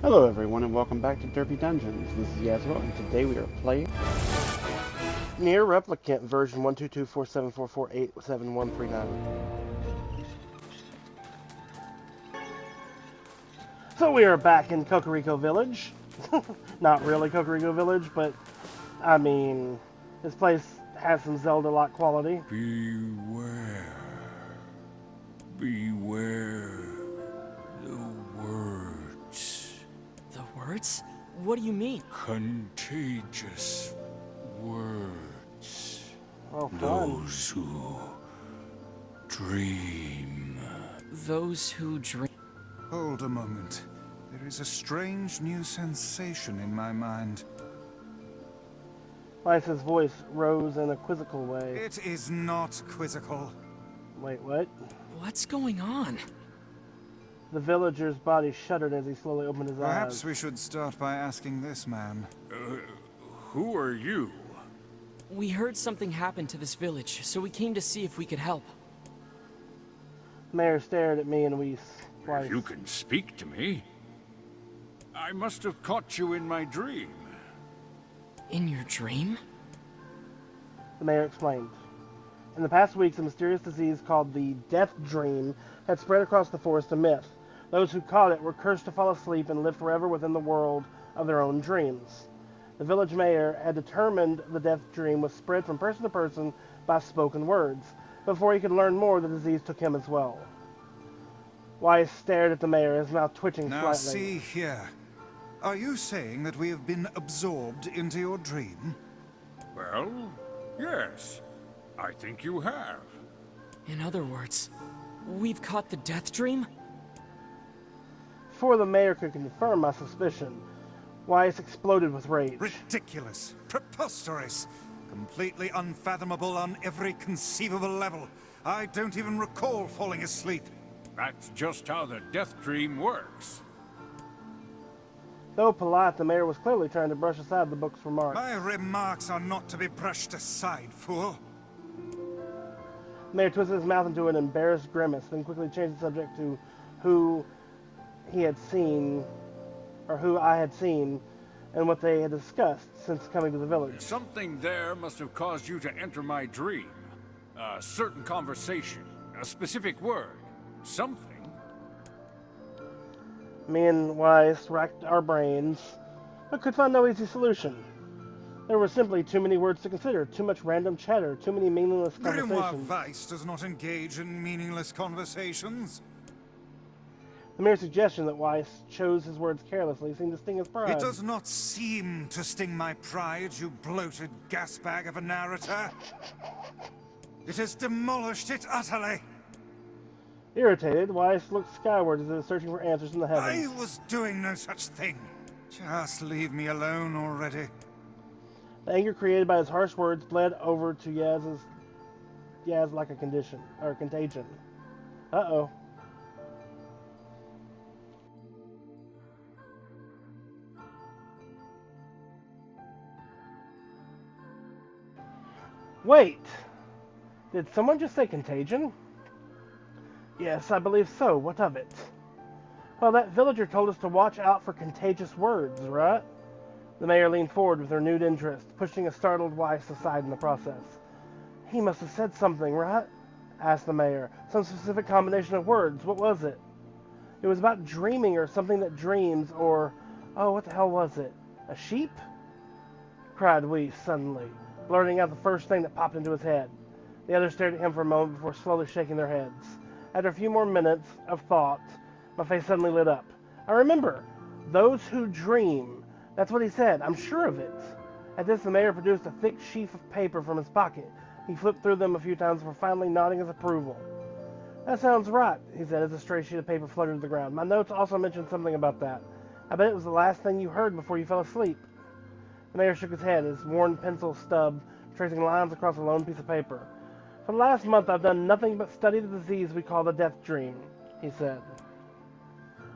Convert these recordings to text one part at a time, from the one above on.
Hello everyone and welcome back to Derpy Dungeons. This is Yasmo and today we are playing NieR Replicant version 1224744871139. So we are back in Cocorico Village. Not really Cocorico Village, but I mean, this place has some Zelda-like quality. Beware. Beware the words. The words? What do you mean? Contagious words. Oh, fun. Those who dream. Those who dream. Hold a moment. There is a strange new sensation in my mind. Lysa's voice rose in a quizzical way. It is not quizzical. Wait, what? What's going on? The villager's body shuddered as he slowly opened his Perhaps eyes. we should start by asking this man. Who are you? We heard something happened to this village, so we came to see if we could help. The mayor stared at me and Weiss twice. If you can speak to me. I must have caught you in my dream. In your dream? The mayor explained. In the past weeks, a mysterious disease called the Death Dream had spread across the forest, a myth. Those who caught it were cursed to fall asleep and live forever within the world of their own dreams. The village mayor had determined the Death Dream was spread from person to person by spoken words. Before he could learn more, the disease took him as well. Weiss stared at the mayor, his mouth twitching Now slightly. see here. Are you saying that we have been absorbed into your dream? Well, yes. I think you have. In other words, we've caught the death dream? Before the mayor could confirm my suspicion, Weiss exploded with rage. Ridiculous. Preposterous. Completely unfathomable on every conceivable level. I don't even recall falling asleep. That's just how the death dream works. Though polite, the mayor was clearly trying to brush aside the book's remarks. My remarks are not to be brushed aside, fool. The mayor twisted his mouth into an embarrassed grimace, then quickly changed the subject to who he had seen, or who I had seen, and what they had discussed since coming to the village. Something there must have caused you to enter my dream. A certain conversation, a specific word, something. Me and Weiss racked our brains, but could find no easy solution. There were simply too many words to consider, too much random chatter, too many meaningless Grimoire conversations. Weiss does not engage in meaningless conversations. The mere suggestion that Weiss chose his words carelessly seemed to sting his pride. It does not seem to sting my pride, you bloated gasbag of a narrator. It has demolished it utterly. Irritated, Weiss looked skyward as if searching for answers in the I heavens. was doing no such thing. Just leave me alone already. The anger created by his harsh words bled over to Yaz like a contagion. Uh-oh. Wait! Did someone just say contagion? Yes, I believe so. What of it? Well, that villager told us to watch out for contagious words, right? The mayor leaned forward with renewed interest, pushing a startled Weiss aside in the process. He must have said something, right? Asked the mayor. Some specific combination of words. What was it? It was about dreaming or something that dreams, or... Oh, what the hell was it? A sheep? Cried Weiss suddenly, blurting out the first thing that popped into his head. The others stared at him for a moment before slowly shaking their heads. After a few more minutes of thought, my face suddenly lit up. I remember. Those who dream. That's what he said. I'm sure of it. At this, the mayor produced a thick sheaf of paper from his pocket. He flipped through them a few times before finally nodding his approval. That sounds right, he said as a stray sheet of paper fluttered to the ground. My notes also mentioned something about that. I bet it was the last thing you heard before you fell asleep. The mayor shook his head, his worn pencil stub tracing lines across a lone piece of paper. For the last month, I've done nothing but study the disease we call the death dream, he said.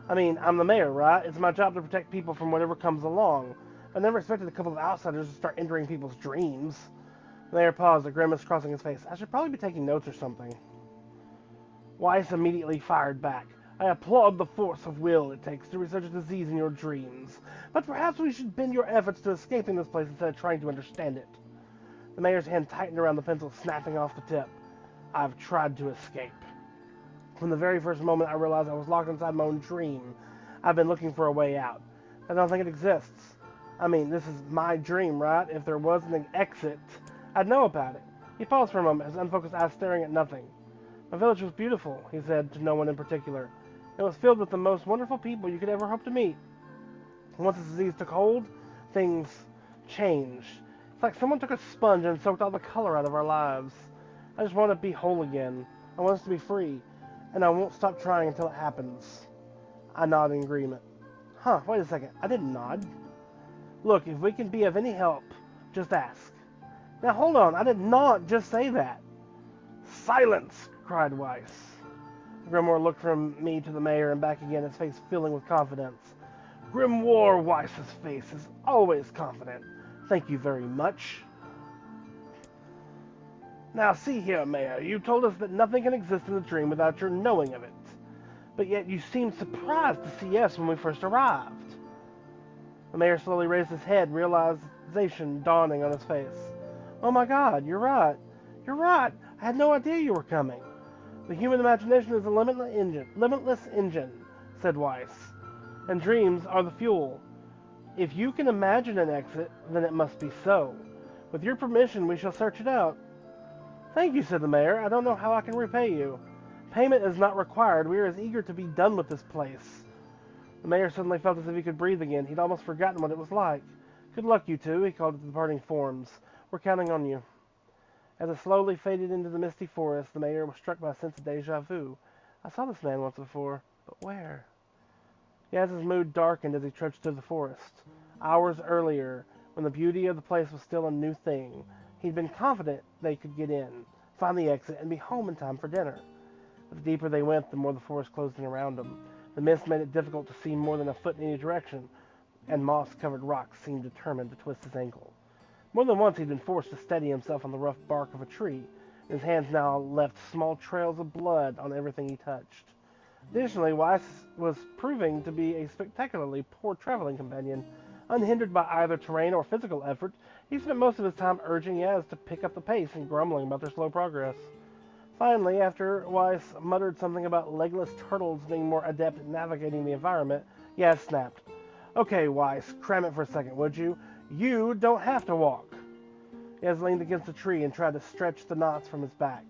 I mean, I'm the mayor, right? It's my job to protect people from whatever comes along. I never expected a couple of outsiders to start entering people's dreams. The mayor paused, a grimace crossing his face. I should probably be taking notes or something. Weiss immediately fired back. I applaud the force of will it takes to research a disease in your dreams, but perhaps we should bend your efforts to escaping this place instead of trying to understand it. The mayor's hand tightened around the pencil, snapping off the tip. I've tried to escape. From the very first moment I realized I was locked inside my own dream, I've been looking for a way out. I don't think it exists. I mean, this is my dream, right? If there wasn't an exit, I'd know about it. He paused for a moment, his unfocused eyes staring at nothing. My village was beautiful, he said to no one in particular. It was filled with the most wonderful people you could ever hope to meet. Once the disease took hold, things changed. It's like someone took a sponge and soaked all the color out of our lives. I just want to be whole again. I want us to be free. And I won't stop trying until it happens. I nod in agreement. Huh, wait a second. I didn't nod. Look, if we can be of any help, just ask. Now hold on, I did not just say that. Silence, cried Weiss. Grimoire looked from me to the mayor and back again, his face filling with confidence. Grimoire Weiss's face is always confident. Thank you very much. Now see here, Mayor, you told us that nothing can exist in the dream without your knowing of it. But yet you seemed surprised to see us when we first arrived. The mayor slowly raised his head, realization dawning on his face. Oh my God, you're right. You're right. I had no idea you were coming. The human imagination is a limitless engine, said Weiss. And dreams are the fuel. If you can imagine an exit, then it must be so. With your permission, we shall search it out. Thank you, said the mayor. I don't know how I can repay you. Payment is not required. We are as eager to be done with this place. The mayor suddenly felt as if he could breathe again. He'd almost forgotten what it was like. Good luck, you two, he called to the departing forms. We're counting on you. As it slowly faded into the misty forest, the mayor was struck by a sense of deja vu. I saw this man once before, but where? Yaz's mood darkened as he trudged through the forest. Hours earlier, when the beauty of the place was still a new thing, he'd been confident they could get in, find the exit, and be home in time for dinner. But the deeper they went, the more the forest closed in around them. The mist made it difficult to see more than a foot in any direction, and moss-covered rocks seemed determined to twist his ankle. More than once he'd been forced to steady himself on the rough bark of a tree, and his hands now left small trails of blood on everything he touched. Additionally, Weiss was proving to be a spectacularly poor traveling companion. Unhindered by either terrain or physical effort, he spent most of his time urging Yaz to pick up the pace and grumbling about their slow progress. Finally, after Weiss muttered something about legless turtles being more adept at navigating the environment, Yaz snapped. Okay, Weiss, cram it for a second, would you? You don't have to walk. Yaz leaned against a tree and tried to stretch the knots from his back.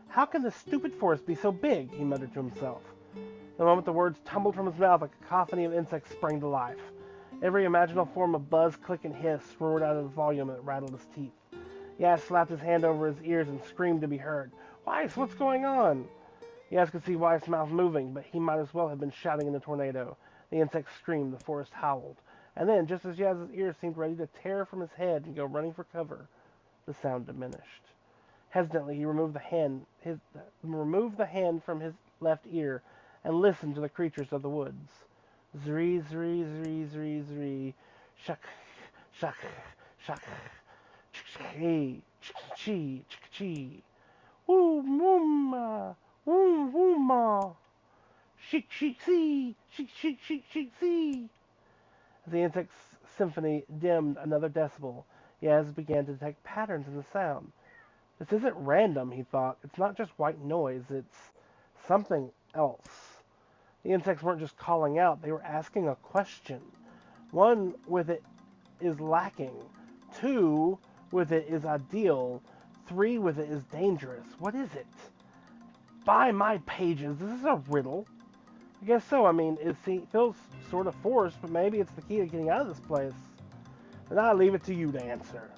How can this stupid forest be so big? He muttered to himself. The moment the words tumbled from his mouth, a cacophony of insects sprang to life. Every imaginable form of buzz, click, and hiss roared out of the volume that rattled his teeth. Yaz slapped his hand over his ears and screamed to be heard. Weiss, what's going on? Yaz could see Weiss' mouth moving, but he might as well have been shouting in a tornado. The insects screamed, the forest howled. And then, just as Yaz's ears seemed ready to tear from his head and go running for cover, the sound diminished. Hesitantly, he removed the hand from his left ear and listened to the creatures of the woods. Zree, zree, zree, zree, zree. Shuck, shuck, shuck. Ch-ch-chee, ch-ch-chee, ch-ch-chee. Woo-mooma, woo-wooma. Shik-shik-see, shik-shik-shik-shik-see. As the insect's symphony dimmed another decibel, Yaz began to detect patterns in the sound. This isn't random, he thought. It's not just white noise, it's something else. The insects weren't just calling out, they were asking a question. One with it is lacking. 2 with it is ideal. 3 with it is dangerous. What is it? By my pages, this is a riddle. I guess so. I mean, it feels sort of forced, but maybe it's the key to getting out of this place. And I leave it to you to answer.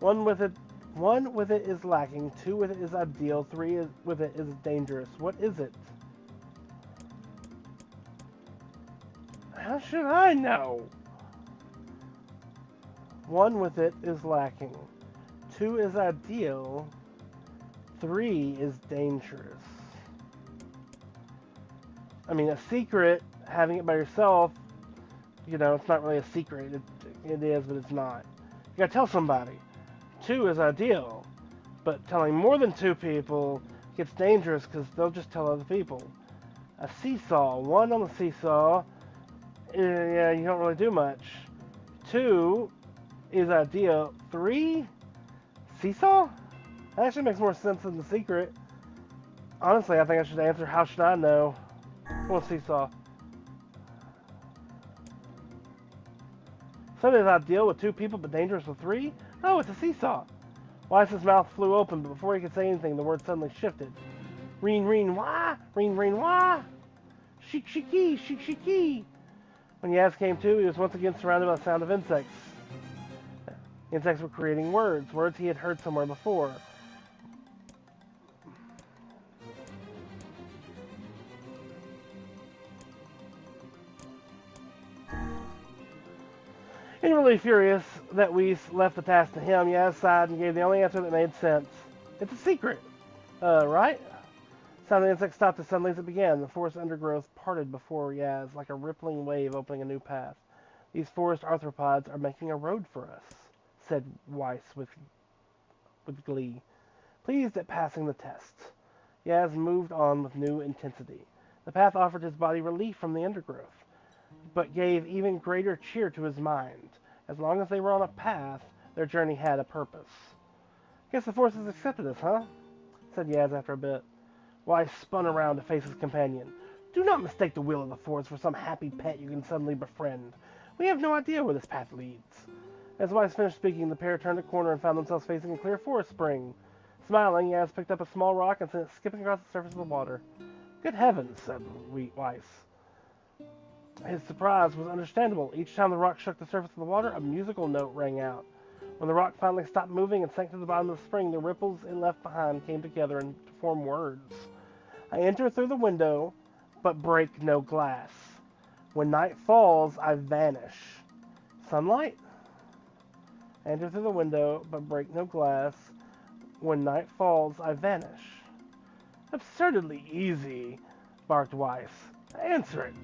1 with it is lacking. 2 with it is ideal. 3 with it is dangerous. What is it? How should I know? 1 with it is lacking. 2 is ideal. 3 is dangerous. I mean, a secret, having it by yourself, you know, it's not really a secret. It is, but it's not. You gotta tell somebody. 2 is ideal, but telling more than 2 people gets dangerous because they'll just tell other people. A seesaw. 1 on the seesaw. Yeah, you don't really do much. 2 is ideal. 3, seesaw? That actually makes more sense than the secret. Honestly, I think I should answer, how should I know? Well, seesaw. So is ideal with 2 people, but dangerous with 3? Oh, it's a seesaw. Weiss's mouth flew open, but before he could say anything, the word suddenly shifted. Reen, reen, wah! Reen, reen, wah! Sheek, sheeky, sheek, sheeky! When Yaz came to, he was once again surrounded by the sound of insects. Insects were creating words he had heard somewhere before. Inwardly furious that Weiss left the task to him, Yaz sighed and gave the only answer that made sense. It's a secret. Right? Sound of the insect stopped as suddenly as it began. The forest undergrowth parted before Yaz like a rippling wave opening a new path. These forest arthropods are making a road for us, said Weiss with glee, pleased at passing the test. Yaz moved on with new intensity. The path offered his body relief from the undergrowth, but gave even greater cheer to his mind. As long as they were on a path, their journey had a purpose. Guess the force has accepted us, huh? Said Yaz after a bit. Weiss spun around to face his companion. Do not mistake the will of the forest for some happy pet you can suddenly befriend. We have no idea where this path leads. As Weiss finished speaking, the pair turned a corner and found themselves facing a clear forest spring. Smiling, Yaz picked up a small rock and sent it skipping across the surface of the water. Good heavens, said Weiss. His surprise was understandable. Each time the rock struck the surface of the water, a musical note rang out. When the rock finally stopped moving and sank to the bottom of the spring, the ripples it left behind came together and to form words. I enter through the window, but break no glass. When night falls, I vanish. Sunlight? I enter through the window, but break no glass. When night falls, I vanish. Absurdly easy, barked Weiss. Answer it.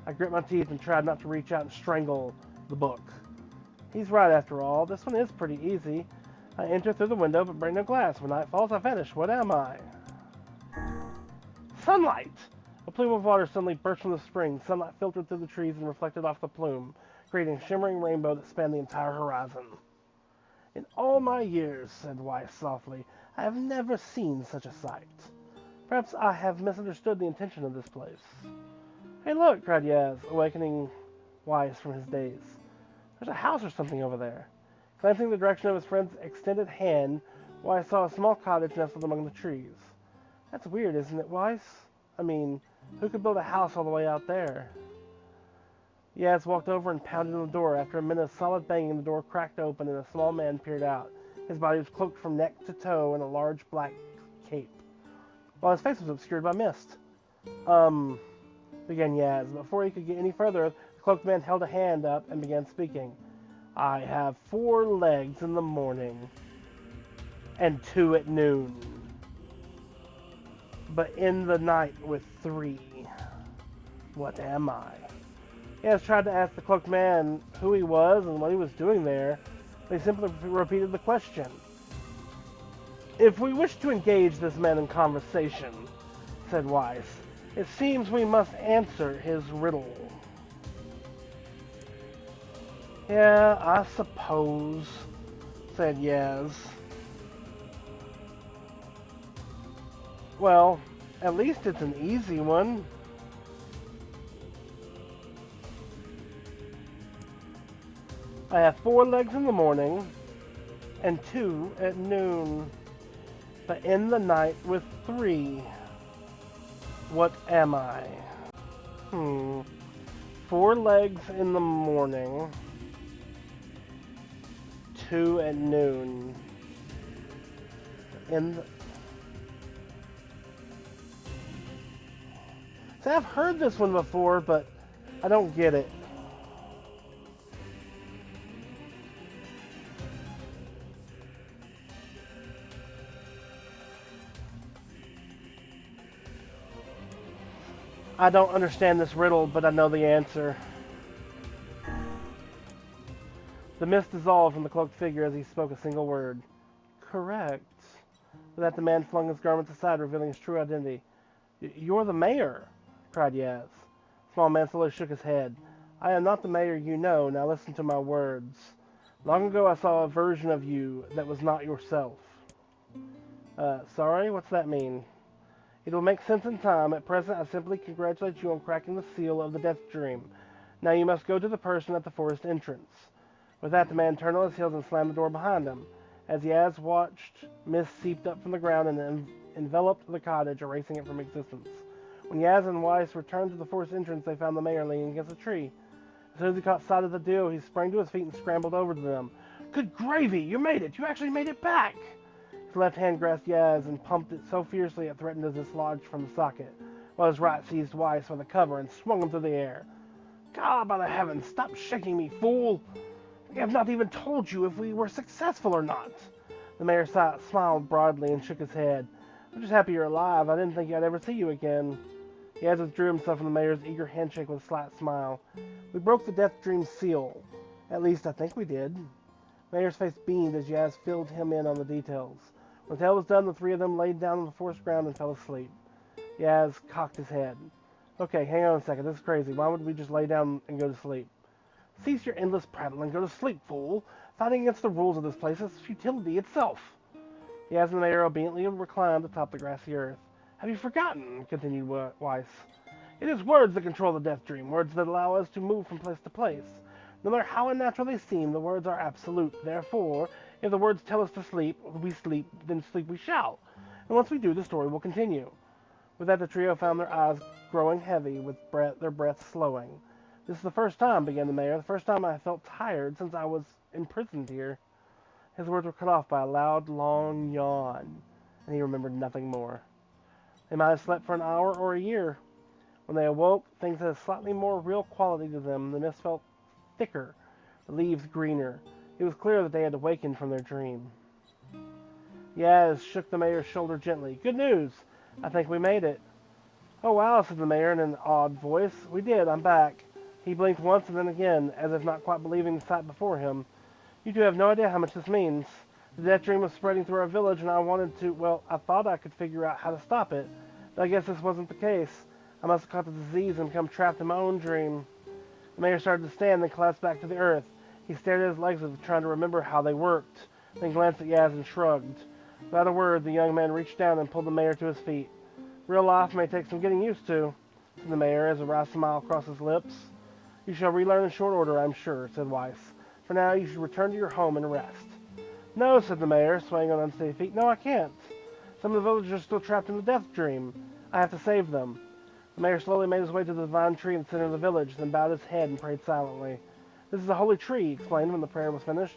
I grit my teeth and tried not to reach out and strangle the book. He's right after all. This one is pretty easy. I enter through the window, but break no glass. When night falls, I vanish. What am I? Sunlight! A plume of water suddenly burst from the spring. Sunlight filtered through the trees and reflected off the plume, creating a shimmering rainbow that spanned the entire horizon. In all my years, said Weiss softly, I have never seen such a sight. Perhaps I have misunderstood the intention of this place. Hey, look, cried Yaz, awakening Weiss from his daze. There's a house or something over there. Glancing in the direction of his friend's extended hand, Weiss saw a small cottage nestled among the trees. That's weird, isn't it, Weiss? I mean, who could build a house all the way out there? Yaz walked over and pounded on the door. After a minute of solid banging, the door cracked open and a small man peered out. His body was cloaked from neck to toe in a large black cape, while his face was obscured by mist. Began Yaz. Before he could get any further, the cloaked man held a hand up and began speaking. I have 4 legs in the morning and 2 at noon, but in the night with 3. What am I? Yaz tried to ask the cloaked man who he was and what he was doing there, but he simply repeated the question. If we wish to engage this man in conversation, said Weiss, it seems we must answer his riddle. Yeah, I suppose, said Yaz. Well, at least it's an easy one. I have 4 legs in the morning and 2 at noon, but in the night with 3. What am I? 4 legs in the morning, 2 at noon. See, I've heard this one before, but I don't get it. I don't understand this riddle, but I know the answer. The mist dissolved from the cloaked figure as he spoke a single word. Correct. With that, the man flung his garments aside, revealing his true identity. You're the mayor. cried Yaz. The small man slowly shook his head. I am not the mayor you know, now listen to my words. Long ago I saw a version of you that was not yourself. Sorry? What's that mean? It will make sense in time. At present, I simply congratulate you on cracking the seal of the Death Dream. Now you must go to the person at the forest entrance. With that, the man turned on his heels and slammed the door behind him. As Yaz watched, mist seeped up from the ground and enveloped the cottage, erasing it from existence. When Yaz and Weiss returned to the forest entrance, they found the mayor leaning against a tree. As soon as he caught sight of the duo, he sprang to his feet and scrambled over to them. Good gravy! You made it! You actually made it back! His left hand grasped Yaz and pumped it so fiercely it threatened to dislodge from the socket, while his right seized Weiss by the cover and swung him through the air. God by the heavens, stop shaking me, fool! We have not even told you if we were successful or not. The mayor smiled broadly and shook his head. I'm just happy you're alive. I didn't think I'd ever see you again. Yaz withdrew himself from the mayor's eager handshake with a slight smile. We broke the Death Dream seal. At least I think we did. The mayor's face beamed as Yaz filled him in on the details. When the tale was done, the three of them laid down on the forest ground and fell asleep. Yaz cocked his head. Okay, hang on a second. This is crazy. Why would we just lay down and go to sleep? Cease your endless prattle and go to sleep, fool. Fighting against the rules of this place is futility itself. Yaz and the mayor obediently reclined atop the grassy earth. Have you forgotten? Continued Weiss. It is words that control the Death Dream, words that allow us to move from place to place. No matter how unnatural they seem, the words are absolute. Therefore, if the words tell us to sleep, then sleep we shall. And once we do, the story will continue. With that, the trio found their eyes growing heavy, with their breath slowing. This is the first time, began the mayor, the first time I felt tired since I was imprisoned here. His words were cut off by a loud, long yawn, and he remembered nothing more. They might have slept for an hour or a year. When they awoke, things had a slightly more real quality to them. The mist felt thicker, the leaves greener. It was clear that they had awakened from their dream. Yaz shook the mayor's shoulder gently. Good news! I think we made it. Oh wow, said the mayor in an awed voice. We did, I'm back. He blinked once and then again, as if not quite believing the sight before him. You two have no idea how much this means. The Death Dream was spreading through our village, and I wanted to, well, I thought I could figure out how to stop it. But I guess this wasn't the case. I must have caught the disease and become trapped in my own dream. The mayor started to stand, then collapsed back to the earth. He stared at his legs as if trying to remember how they worked, then glanced at Yaz and shrugged. Without a word, the young man reached down and pulled the mayor to his feet. Real life may take some getting used to, said the mayor as a wry smile crossed his lips. You shall relearn in short order, I'm sure, said Weiss. For now, you should return to your home and rest. No, said the mayor, swaying on unsteady feet. No, I can't. Some of the villagers are still trapped in the Death Dream. I have to save them. The mayor slowly made his way to the divine tree in the center of the village, then bowed his head and prayed silently. This is a holy tree, he explained when the prayer was finished.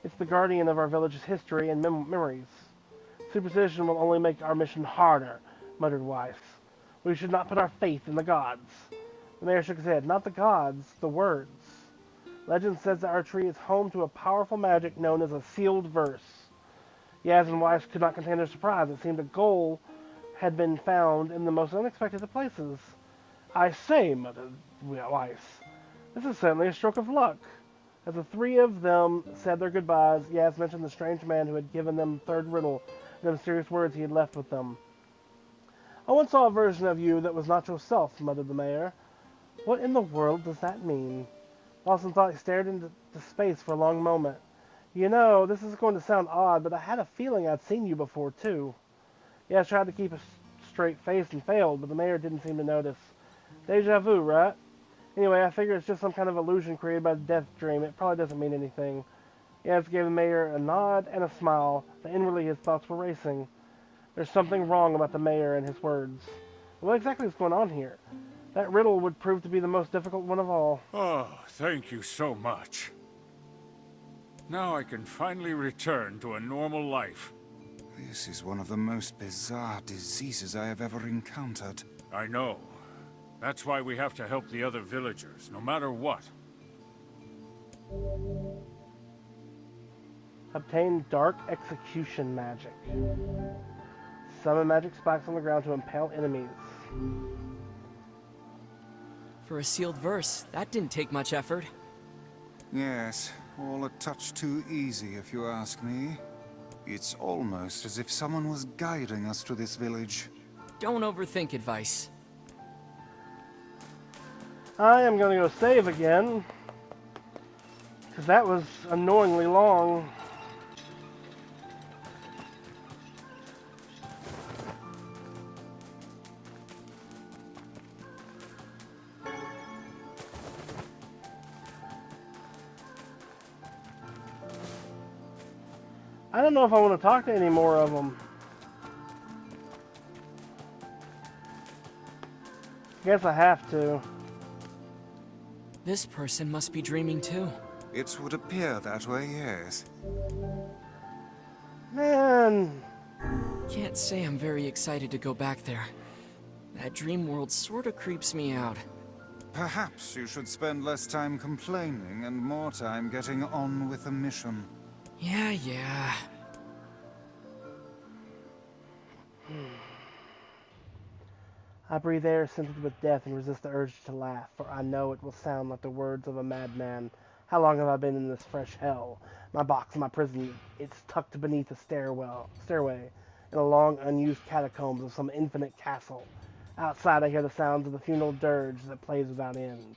It's the guardian of our village's history and memories. Superstition will only make our mission harder, muttered Weiss. We should not put our faith in the gods. The mayor shook his head. Not the gods, the words. Legend says that our tree is home to a powerful magic known as a sealed verse. Yaz and Weiss could not contain their surprise. It seemed a goal had been found in the most unexpected of places. I say, muttered Weiss, this is certainly a stroke of luck. As the three of them said their goodbyes, Yaz mentioned the strange man who had given them the third riddle and the mysterious words he had left with them. I once saw a version of you that was not yourself, muttered the mayor. What in the world does that mean? Lawson thought he stared into space for a long moment. You know, this is going to sound odd, but I had a feeling I'd seen you before, too. Yaz tried to keep a straight face and failed, but the mayor didn't seem to notice. Deja vu, right? Anyway, I figure it's just some kind of illusion created by the Death Dream. It probably doesn't mean anything. Yaz gave the mayor a nod and a smile, but inwardly his thoughts were racing. There's something wrong about the mayor and his words. What exactly is going on here? That riddle would prove to be the most difficult one of all. Oh, thank you so much. Now I can finally return to a normal life. This is one of the most bizarre diseases I have ever encountered. I know. That's why we have to help the other villagers, no matter what. Obtain dark execution magic. Summon magic spikes on the ground to impale enemies. For a sealed verse, that didn't take much effort. Yes, all a touch too easy if you ask me. It's almost as if someone was guiding us to this village. Don't overthink advice. I am going to go save again, because that was annoyingly long. I don't know if I want to talk to any more of them. Guess I have to. This person must be dreaming too. It would appear that way, yes. Man. Can't say I'm very excited to go back there. That dream world sorta creeps me out. Perhaps you should spend less time complaining and more time getting on with the mission. Yeah. I breathe air scented with death and resist the urge to laugh, for I know it will sound like the words of a madman. How long have I been in this fresh hell? My box, my prison, it's tucked beneath a stairway, in a long, unused catacombs of some infinite castle. Outside I hear the sounds of the funeral dirge that plays without end.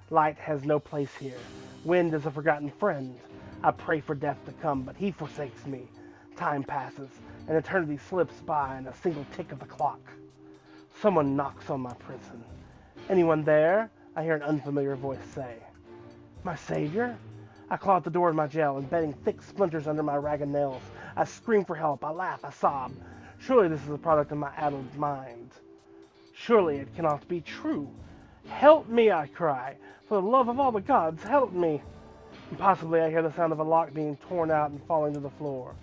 Light has no place here. Wind is a forgotten friend. I pray for death to come, but he forsakes me. Time passes, and eternity slips by in a single tick of the clock. Someone knocks on my prison. Anyone there? I hear an unfamiliar voice say. My savior? I claw at the door of my jail, embedding thick splinters under my ragged nails. I scream for help. I laugh. I sob. Surely this is a product of my addled mind. Surely it cannot be true. Help me, I cry. For the love of all the gods, help me. And possibly I hear the sound of a lock being torn out and falling to the floor.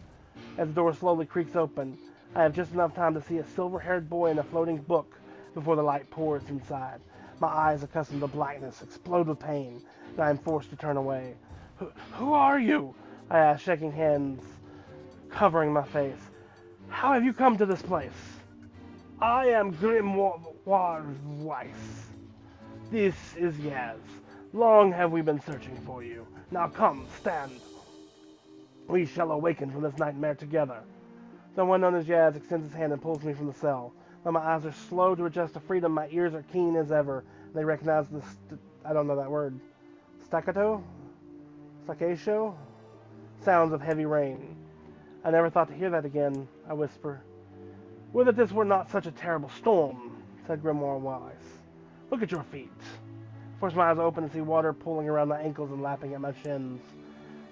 As the door slowly creaks open, I have just enough time to see a silver-haired boy in a floating book before the light pours inside. My eyes, accustomed to blackness, explode with pain, and I am forced to turn away. Who are you? I ask, shaking hands, covering my face. How have you come to this place? I am Grimoire's Weiss. This is Yaz. Long have we been searching for you. Now come, stand. We shall awaken from this nightmare together. Someone known as Yaz extends his hand and pulls me from the cell. Though my eyes are slow to adjust to freedom, my ears are keen as ever. They recognize I don't know that word. Staccato? Sounds of heavy rain. I never thought to hear that again, I whisper. Would that this were not such a terrible storm, said Grimoire Weiss. Look at your feet. I force my eyes open and see water pooling around my ankles and lapping at my shins.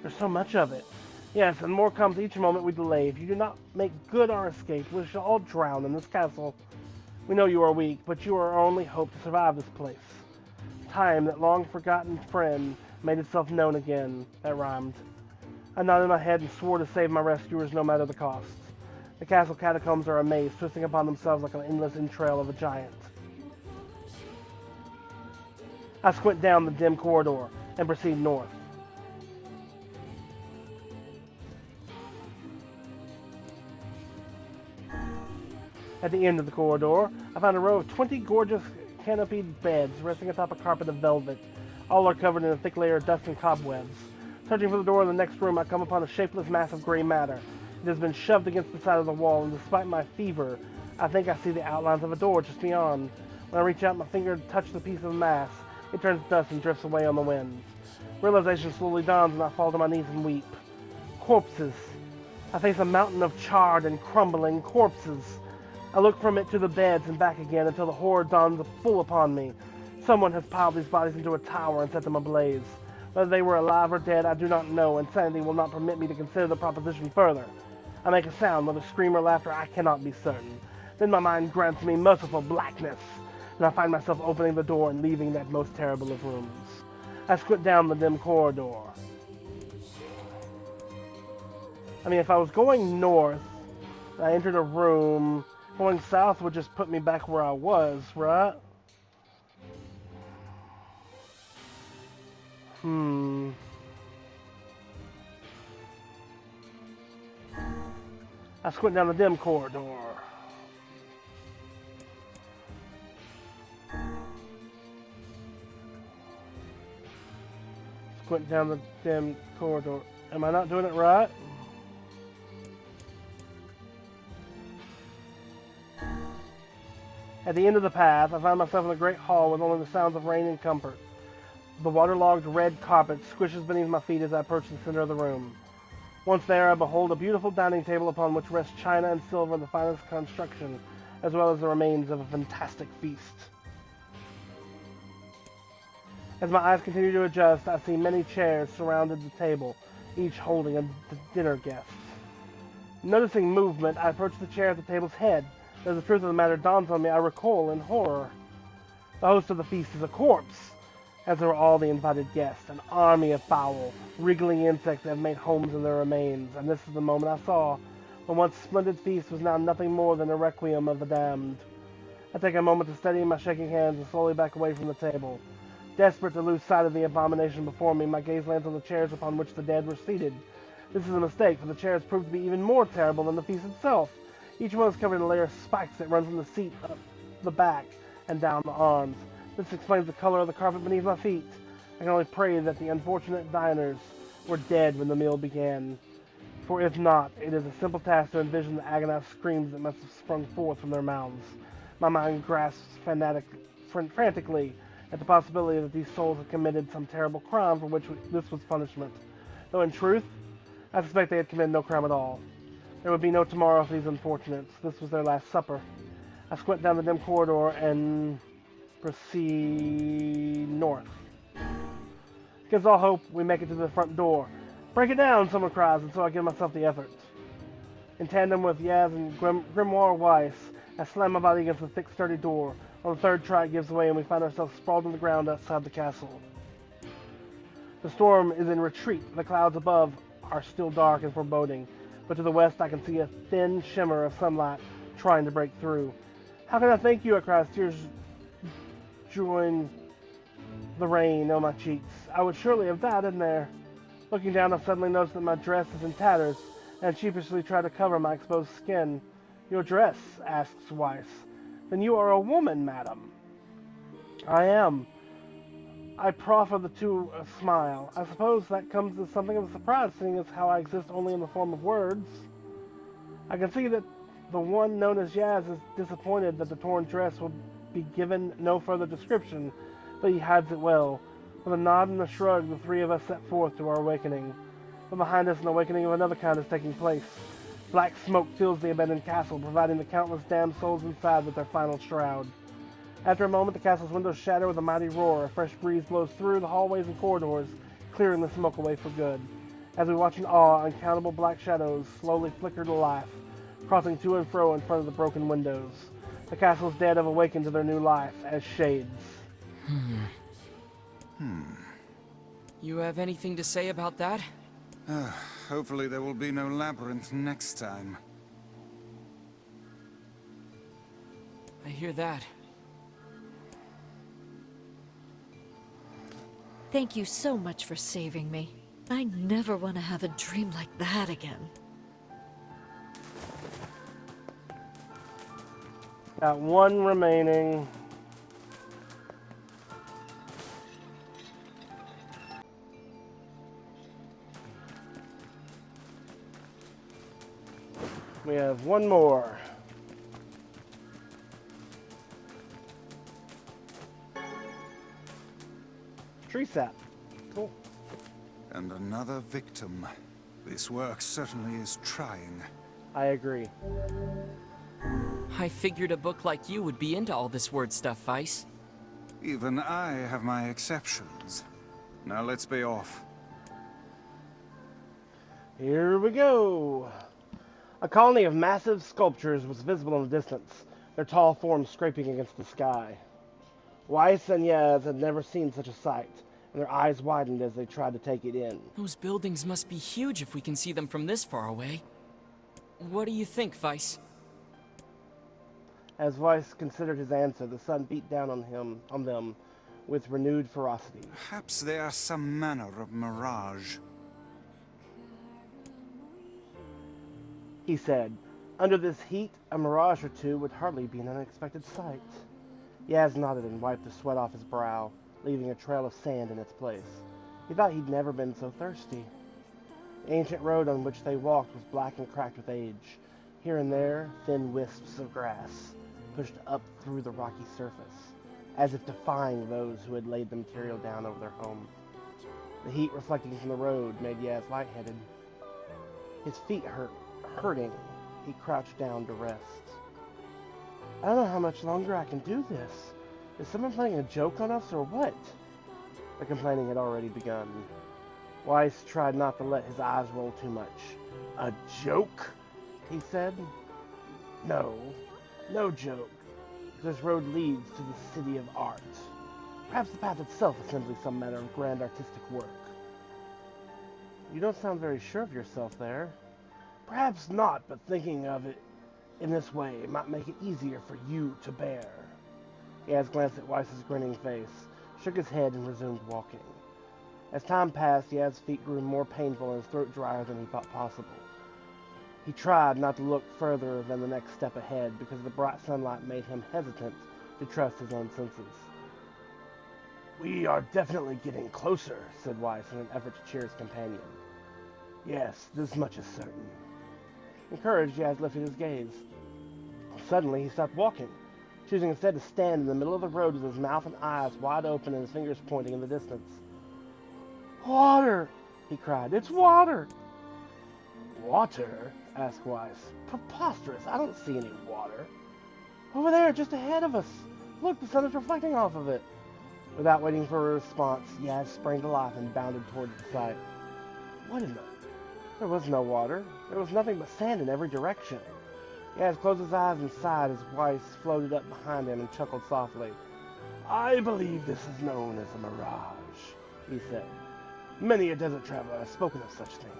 There's so much of it. Yes, and more comes each moment we delay. If you do not make good our escape, we shall all drown in this castle. We know you are weak, but you are our only hope to survive this place. Time, that long-forgotten friend, made itself known again. That rhymed. I nodded my head and swore to save my rescuers no matter the cost. The castle catacombs are a maze, twisting upon themselves like an endless entrail of a giant. I squint down the dim corridor and proceed north. At the end of the corridor, I found a row of 20 gorgeous canopied beds resting atop a carpet of velvet. All are covered in a thick layer of dust and cobwebs. Searching for the door in the next room, I come upon a shapeless mass of gray matter. It has been shoved against the side of the wall, and despite my fever, I think I see the outlines of a door just beyond. When I reach out my finger to touch the piece of mass, it turns to dust and drifts away on the wind. Realization slowly dawns, and I fall to my knees and weep. Corpses. I face a mountain of charred and crumbling corpses. I look from it to the beds and back again until the horror dawns full upon me. Someone has piled these bodies into a tower and set them ablaze. Whether they were alive or dead, I do not know, and sanity will not permit me to consider the proposition further. I make a sound, whether scream or laughter, I cannot be certain. Then my mind grants me merciful blackness, and I find myself opening the door and leaving that most terrible of rooms. I squint down the dim corridor. I mean, if I was going north, I entered a room. Going south would just put me back where I was, right? I squint down the dim corridor. Squint down the dim corridor. Am I not doing it right? At the end of the path, I found myself in a great hall with only the sounds of rain and comfort. The waterlogged red carpet squishes beneath my feet as I approach the center of the room. Once there, I behold a beautiful dining table upon which rest china and silver of the finest construction, as well as the remains of a fantastic feast. As my eyes continue to adjust, I see many chairs surrounded the table, each holding a dinner guest. Noticing movement, I approach the chair at the table's head. As the truth of the matter dawns on me, I recoil in horror. The host of the feast is a corpse, as are all the invited guests, an army of foul, wriggling insects that have made homes in their remains, and this is the moment I saw. The once splendid feast was now nothing more than a requiem of the damned. I take a moment to steady my shaking hands and slowly back away from the table. Desperate to lose sight of the abomination before me, my gaze lands on the chairs upon which the dead were seated. This is a mistake, for the chairs proved to be even more terrible than the feast itself. Each one is covered in a layer of spikes that run from the seat up the back and down the arms. This explains the color of the carpet beneath my feet. I can only pray that the unfortunate diners were dead when the meal began. For if not, it is a simple task to envision the agonized screams that must have sprung forth from their mouths. My mind grasps frantically at the possibility that these souls had committed some terrible crime for which this was punishment. Though in truth, I suspect they had committed no crime at all. There would be no tomorrow for these unfortunates. This was their last supper. I squint down the dim corridor and proceed north. Against all hope, we make it to the front door. "Break it down!" someone cries, and so I give myself the effort. In tandem with Yaz and Grimoire Weiss, I slam my body against the thick, sturdy door. On the third try, it gives way, and we find ourselves sprawled on the ground outside the castle. The storm is in retreat. The clouds above are still dark and foreboding, but to the west I can see a thin shimmer of sunlight trying to break through. "How can I thank you?" I cry, as tears join the rain on my cheeks. I would surely have died in there. Looking down, I suddenly notice that my dress is in tatters, and sheepishly try to cover my exposed skin. "Your dress?" asks Weiss. "Then you are a woman, madam." "I am." I proffer the two a smile. I suppose that comes as something of a surprise, seeing as how I exist only in the form of words. I can see that the one known as Yaz is disappointed that the torn dress will be given no further description, but he hides it well. With a nod and a shrug, the three of us set forth to our awakening. But behind us, an awakening of another kind is taking place. Black smoke fills the abandoned castle, providing the countless damned souls inside with their final shroud. After a moment, the castle's windows shatter with a mighty roar. A fresh breeze blows through the hallways and corridors, clearing the smoke away for good. As we watch in awe, uncountable black shadows slowly flicker to life, crossing to and fro in front of the broken windows. The castle's dead have awakened to their new life as shades. You have anything to say about that? Hopefully there will be no labyrinth next time. I hear that. Thank you so much for saving me. I never want to have a dream like that again. Got one remaining. We have one more. Tree sap. Cool. And another victim. This work certainly is trying. I agree. I figured a book like you would be into all this word stuff, Weiss. Even I have my exceptions. Now let's be off. Here we go. A colony of massive sculptures was visible in the distance, their tall forms scraping against the sky. Weiss and Yaz had never seen such a sight, and their eyes widened as they tried to take it in. Those buildings must be huge if we can see them from this far away. What do you think, Weiss? As Weiss considered his answer, the sun beat down on them with renewed ferocity. Perhaps they are some manner of mirage. He said, "Under this heat, a mirage or two would hardly be an unexpected sight." Yaz nodded and wiped the sweat off his brow, leaving a trail of sand in its place. He thought he'd never been so thirsty. The ancient road on which they walked was black and cracked with age. Here and there, thin wisps of grass. pushed up through the rocky surface, as if defying those who had laid the material down over their home. The heat reflecting from the road made Yaz lightheaded. His feet hurting, he crouched down to rest. I don't know how much longer I can do this. Is someone playing a joke on us or what? The complaining had already begun. Weiss tried not to let his eyes roll too much. A joke? He said. No joke. This road leads to the city of art. Perhaps the path itself is simply some matter of grand artistic work. You don't sound very sure of yourself there. Perhaps not, but thinking of it in this way might make it easier for you to bear. Yaz glanced at Weiss's grinning face, shook his head, and resumed walking. As time passed, Yaz's feet grew more painful and his throat drier than he thought possible. He tried not to look further than the next step ahead because the bright sunlight made him hesitant to trust his own senses. We are definitely getting closer, said Weiss in an effort to cheer his companion. Yes, this much is certain. Encouraged, Yaz lifted his gaze. Suddenly, he stopped walking, choosing instead to stand in the middle of the road with his mouth and eyes wide open and his fingers pointing in the distance. Water! He cried. It's water! Water? Asked Weiss. Preposterous. I don't see any water. Over there, just ahead of us. Look, the sun is reflecting off of it. Without waiting for a response, Yaz sprang to life and bounded towards the sight. What in the... There was no water. There was nothing but sand in every direction. Yaz closed his eyes and sighed as Weiss floated up behind him and chuckled softly. I believe this is known as a mirage, he said. Many a desert traveler has spoken of such things.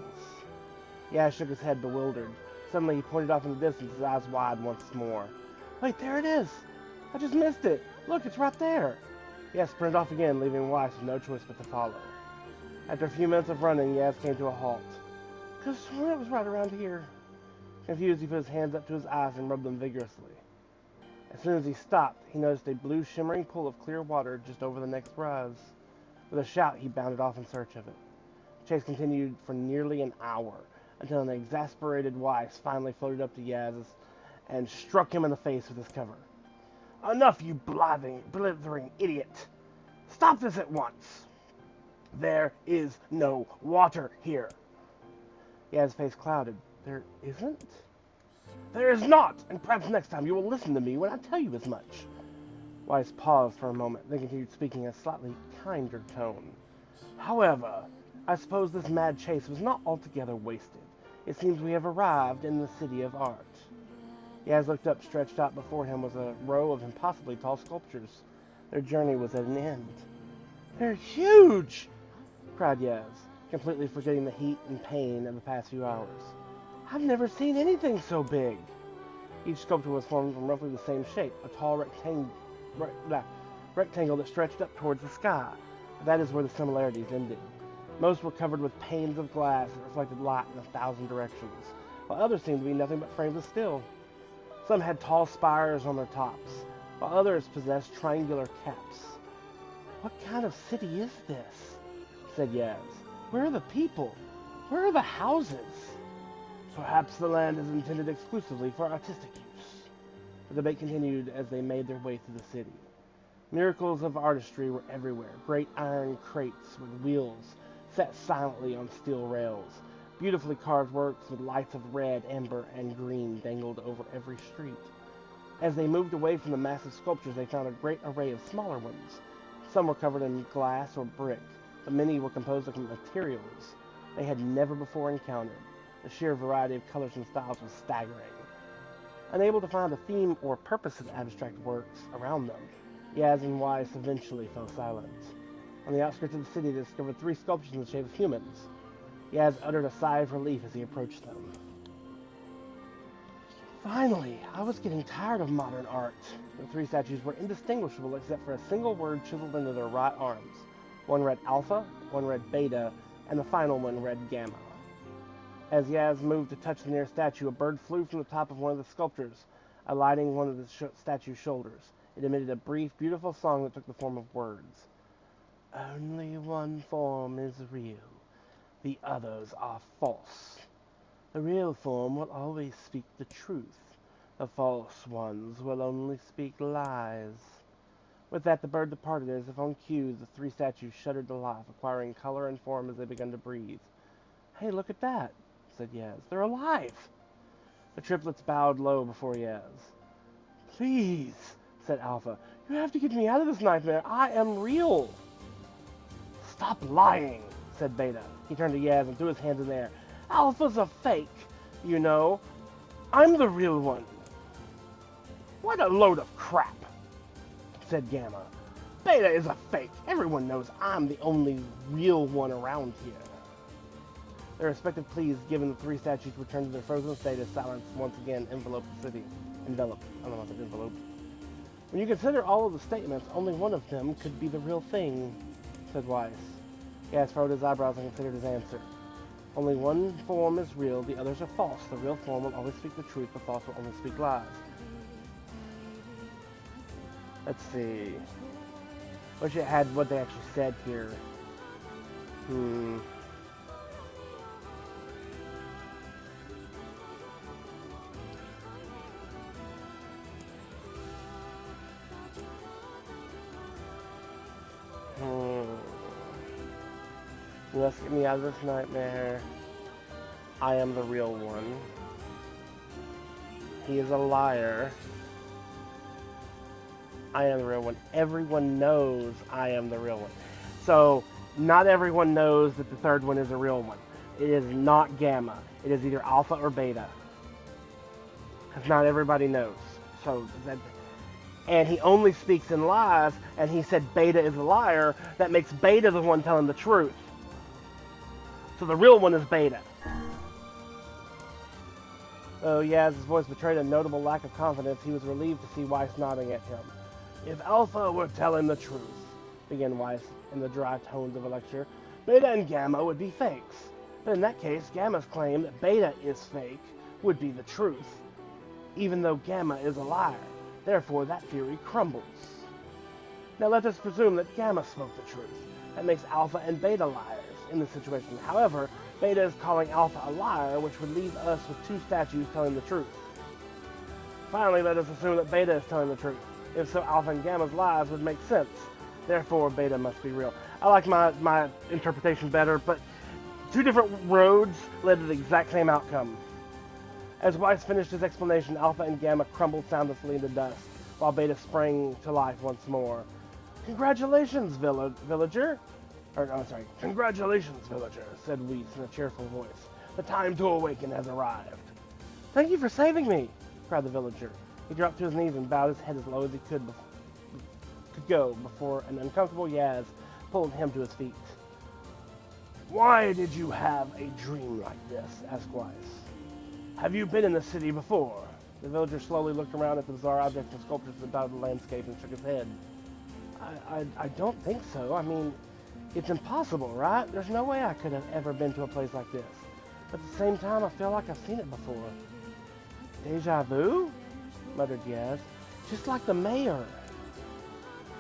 Yaz shook his head bewildered. Suddenly he pointed off in the distance, his eyes wide once more. Wait, there it is! I just missed it! Look, it's right there! Yaz sprinted off again, leaving Weiss with no choice but to follow. After a few minutes of running, Yaz came to a halt. Could have sworn it was right around here. Confused, he put his hands up to his eyes and rubbed them vigorously. As soon as he stopped, he noticed a blue shimmering pool of clear water just over the next rise. With a shout, he bounded off in search of it. The chase continued for nearly an hour, until an exasperated Weiss finally floated up to Yaz and struck him in the face with his cover. Enough, you blithering idiot! Stop this at once! There is no water here. Yaz's face clouded. There isn't? There is not! And perhaps next time you will listen to me when I tell you as much. Weiss paused for a moment, then continued speaking in a slightly kinder tone. However, I suppose this mad chase was not altogether wasted. It seems we have arrived in the city of art. Yaz looked up. Stretched out before him was a row of impossibly tall sculptures. Their journey was at an end. They're huge! Cried Yaz, completely forgetting the heat and pain of the past few hours. I've never seen anything so big. Each sculpture was formed from roughly the same shape, a tall rectangle that stretched up towards the sky. That is where the similarities ended. Most were covered with panes of glass that reflected light in 1,000 directions, while others seemed to be nothing but frames of steel. Some had tall spires on their tops, while others possessed triangular caps. What kind of city is this? Said Yaz. Where are the people? Where are the houses? Perhaps the land is intended exclusively for artistic use. The debate continued as they made their way through the city. Miracles of artistry were everywhere. Great iron crates with wheels set silently on steel rails. Beautifully carved works with lights of red, amber, and green dangled over every street. As they moved away from the massive sculptures, they found a great array of smaller ones. Some were covered in glass or brick, but many were composed of materials they had never before encountered. The sheer variety of colors and styles was staggering. Unable to find a theme or purpose of the abstract works around them, Yaz and Weiss eventually fell silent. On the outskirts of the city, they discovered 3 sculptures in the shape of humans. Yaz uttered a sigh of relief as he approached them. Finally, I was getting tired of modern art. The 3 statues were indistinguishable except for a single word chiseled into their right arms. One read Alpha, one read Beta, and the final one read Gamma. As Yaz moved to touch the nearest statue, a bird flew from the top of one of the sculptures, alighting one of the statue's shoulders. It emitted a brief, beautiful song that took the form of words. Only one form is real. The others are false. The real form will always speak the truth. The false ones will only speak lies. With that, the bird departed as if on cue. The three statues shuddered to life, acquiring color and form as they began to breathe. Hey, look at that, said Yaz. They're alive! The triplets bowed low before Yaz. Please, said Alpha. You have to get me out of this nightmare. I am real. Stop lying, said Beta. He turned to Yaz and threw his hands in the air. Alpha's a fake, you know. I'm the real one. What a load of crap, said Gamma. Beta is a fake. Everyone knows I'm the only real one around here. Their respective pleas given, the three statues returned to their frozen state as silence once again enveloped the city. Enveloped. I don't know if it's enveloped. When you consider all of the statements, only one of them could be the real thing, said Weiss. Gas furrowed his eyebrows and considered his answer. Only one form is real, the others are false. The real form will always speak the truth, the false will only speak lies. Let's see. Wish it had what they actually said here. You must get me out of this nightmare. I am the real one. He is a liar. I am the real one. Everyone knows I am the real one. So, not everyone knows that the third one is a real one. It is not Gamma. It is either Alpha or Beta. Because not everybody knows. So, and he only speaks in lies, and he said Beta is a liar. That makes Beta the one telling the truth. So the real one is Beta. Though Yaz's voice betrayed a notable lack of confidence, he was relieved to see Weiss nodding at him. If Alpha were telling the truth, began Weiss in the dry tones of a lecture, Beta and Gamma would be fakes. But in that case, Gamma's claim that Beta is fake would be the truth, even though Gamma is a liar. Therefore, that theory crumbles. Now let us presume that Gamma spoke the truth. That makes Alpha and Beta liars in this situation. However, Beta is calling Alpha a liar, which would leave us with two statues telling the truth. Finally, let us assume that Beta is telling the truth. If so, Alpha and Gamma's lies would make sense. Therefore, Beta must be real. I like my interpretation better, but two different roads led to the exact same outcome. As Weiss finished his explanation, Alpha and Gamma crumbled soundlessly into dust, while Beta sprang to life once more. Congratulations, villager! Congratulations, villager, said Weiss in a cheerful voice. The time to awaken has arrived. Thank you for saving me, cried the villager. He dropped to his knees and bowed his head as low as he could go before an uncomfortable Yaz pulled him to his feet. Why did you have a dream like this? Asked Weiss. Have you been in the city before? The villager slowly looked around at the bizarre objects and sculptures that dotted the landscape and shook his head. I don't think so. I mean, it's impossible, right? There's no way I could have ever been to a place like this. But at the same time, I feel like I've seen it before. Deja vu? Muttered Yaz. Just like the mayor.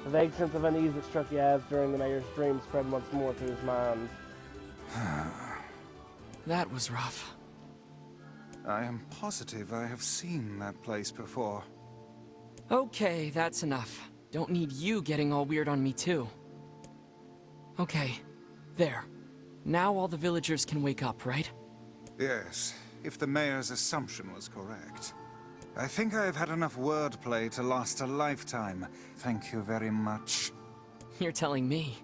The vague sense of unease that struck Yaz during the mayor's dream spread once more through his mind. That was rough. I am positive I have seen that place before. Okay, that's enough. Don't need you getting all weird on me too. Okay, there. Now all the villagers can wake up, right? Yes, if the mayor's assumption was correct. I think I've had enough wordplay to last a lifetime. Thank you very much. You're telling me.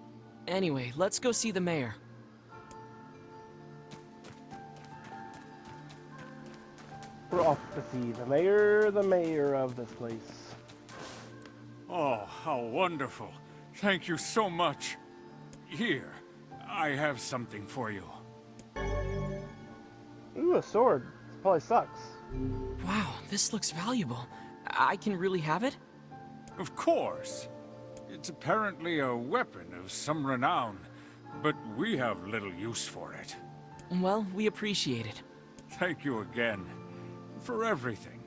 Anyway, let's go see the mayor. We're off to see the mayor of this place. Oh, how wonderful. Thank you so much. Here, I have something for you. Ooh, a sword. This probably sucks. Wow, this looks valuable. I can really have it? Of course. It's apparently a weapon of some renown, but we have little use for it. Well, we appreciate it. Thank you again for everything.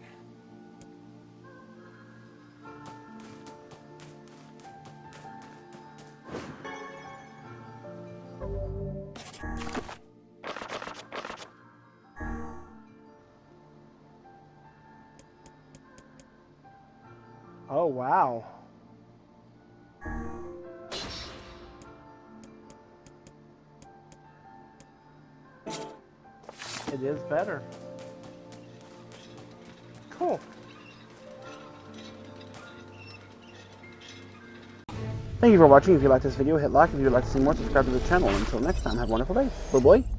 Oh, wow. It is better. Cool. Thank you for watching. If you liked this video, hit like. If you would like to see more, subscribe to the channel. Until next time, have a wonderful day. Bye-bye.